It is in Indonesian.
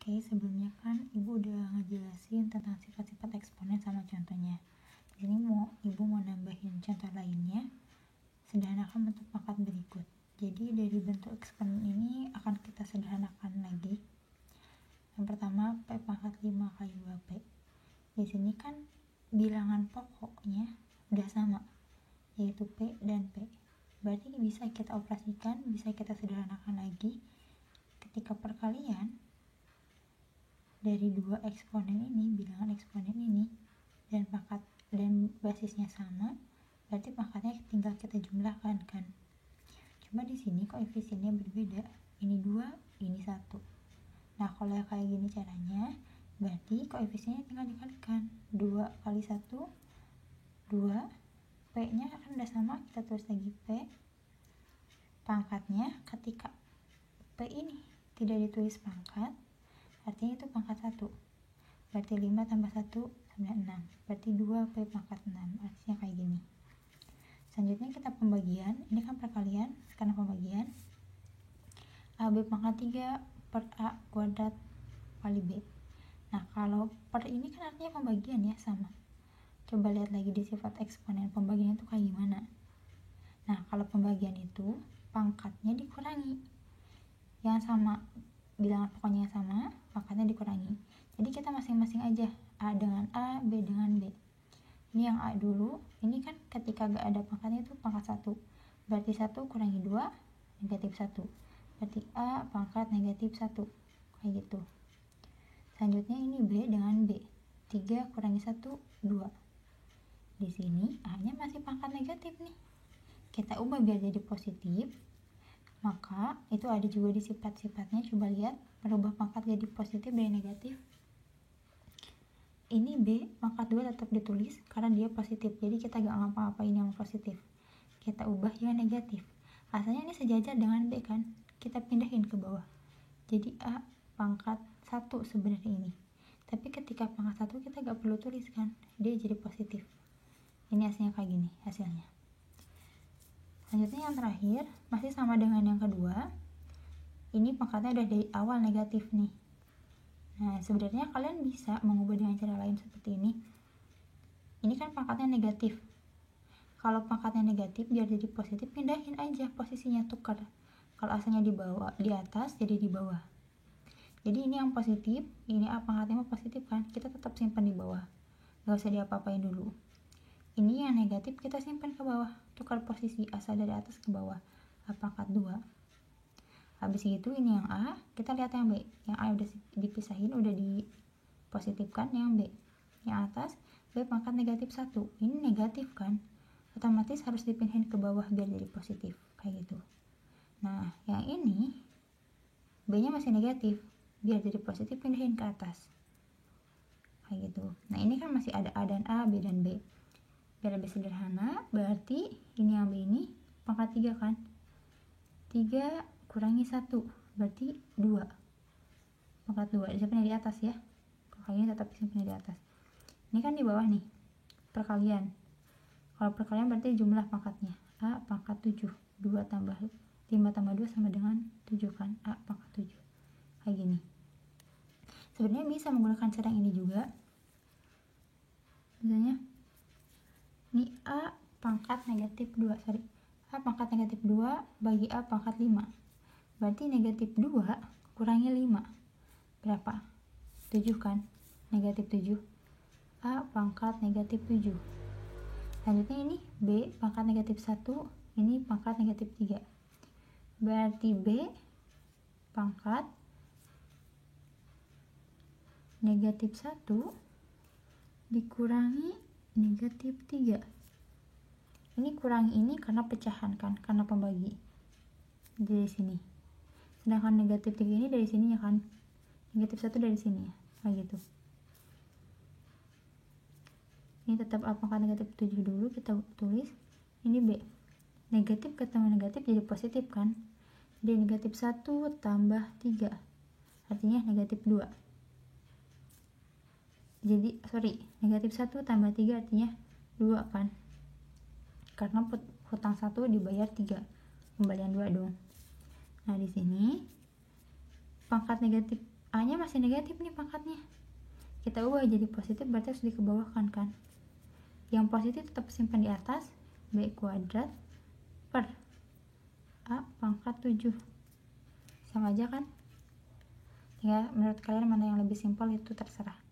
Oke, sebelumnya kan Ibu udah ngejelasin tentang sifat-sifat eksponen sama contohnya. Di sini Ibu mau nambahin contoh lainnya, sederhanakan bentuk pangkat berikut. Jadi dari bentuk eksponen ini akan kita sederhanakan lagi. Yang pertama, P pangkat 5 kali 2P. Di sini kan bilangan pokoknya udah sama, yaitu P dan P. Berarti bisa kita operasikan, bisa kita sederhanakan lagi ketika perkalian dari dua eksponen ini, bilangan eksponen ini, dan basisnya sama, berarti pangkatnya tinggal kita jumlahkan kan. Cuma di sini koefisiennya berbeda, ini 2, ini 1. Nah, kalau kayak gini caranya, berarti koefisiennya tinggal dikalikan. 2 kali 1, 2, P-nya kan udah sama, kita tulis lagi P. Pangkatnya ketika P ini tidak ditulis pangkat, artinya itu pangkat 1. Berarti 5 tambah 1 sama 6. Berarti 2P pangkat 6. Artinya kayak gini. Selanjutnya kita pembagian. Ini kan perkalian, sekarang pembagian. AB pangkat 3 per A kuadrat kali B. Nah, kalau per ini kan artinya pembagian ya, sama. Coba lihat lagi di sifat eksponen pembagian itu kayak gimana. Nah, kalau pembagian itu pangkatnya dikurangi. Yang sama, bilangan pokoknya yang sama, pangkatnya dikurangi. Jadi kita masing-masing aja, A dengan A, B dengan B. Ini yang A dulu, ini kan ketika gak ada pangkatnya itu pangkat 1. Berarti 1 kurangi 2, negatif 1. Berarti A pangkat negatif 1. Kayak gitu. Selanjutnya ini B dengan B. 3 kurangi 1, 2. Di sini A-nya masih pangkat negatif nih. Kita ubah biar jadi positif. Maka itu ada juga di sifat-sifatnya, coba lihat, merubah pangkat jadi positif dari negatif. Ini B pangkat 2 tetap ditulis karena dia positif, jadi kita gak ngapa-ngapain yang positif, kita ubah yang negatif. Asalnya ini sejajar dengan B kan, kita pindahin ke bawah, jadi A pangkat 1 sebenarnya ini, tapi ketika pangkat 1 kita gak perlu tulis kan, dia jadi positif. Ini hasilnya kayak gini hasilnya. Selanjutnya yang terakhir, masih sama dengan yang kedua. Ini pangkatnya udah dari awal negatif nih. Nah, sebenarnya kalian bisa mengubah dengan cara lain seperti ini. Ini kan pangkatnya negatif. Kalau pangkatnya negatif, biar jadi positif, pindahin aja posisinya, tukar. Kalau asalnya di bawah, di atas, jadi di bawah. Jadi ini yang positif, ini pangkatnya mau positif kan, kita tetap simpan di bawah. Gak usah diapa-apain dulu. Ini yang negatif kita simpan ke bawah, tukar posisi asal dari atas ke bawah, A pangkat 2. Habis itu ini yang A, kita lihat yang B. Yang A udah dipisahin, udah dipositifkan, yang B. Yang atas, B pangkat negatif 1. Ini negatif kan, otomatis harus dipindahin ke bawah biar jadi positif, kayak gitu. Nah, yang ini, B-nya masih negatif, biar jadi positif pindahin ke atas. Kayak gitu. Nah, ini kan masih ada A dan A, B dan B. Biar lebih sederhana, berarti ini yang B ini pangkat 3 kan. 3 kurangi 1, berarti 2. Pangkat 2, disimpan di atas ya. Pokoknya tetap disimpan di atas. Ini kan di bawah nih, perkalian. Kalau perkalian berarti jumlah pangkatnya. A pangkat 7, 5 tambah 2 sama dengan 7 kan. A pangkat 7. Kayak gini. Sebenarnya bisa menggunakan cara ini juga. Misalnya, ini A pangkat negatif 2, A pangkat negatif 2 bagi A pangkat 5. Berarti negatif 2 kurangi 5. Berapa? 7 kan? Negatif 7. A pangkat negatif 7. Selanjutnya ini B pangkat negatif 1, ini pangkat negatif 3. Berarti B pangkat negatif 1 dikurangi negatif 3. Ini kurangi ini karena pecahan kan, karena pembagi dari sini. Sedangkan negatif 3 ini dari sininya kan, negatif 1 dari sini ya, kayak gitu. Ini tetap A pangkat negatif 7 dulu, kita tulis. Ini B, negatif ketemu negatif jadi positif kan, jadi negatif 1 tambah 3 artinya negatif 2. Jadi negatif 1 tambah 3 artinya 2 kan, karena hutang 1 dibayar 3, kembalian 2 dong. Nah, di sini pangkat negatif A nya masih negatif nih pangkatnya, kita ubah jadi positif, berarti harus dikebawahkan kan. Yang positif tetap simpan di atas, B kuadrat per A pangkat 7. Sama aja kan? Ya menurut kalian mana yang lebih simpel itu terserah.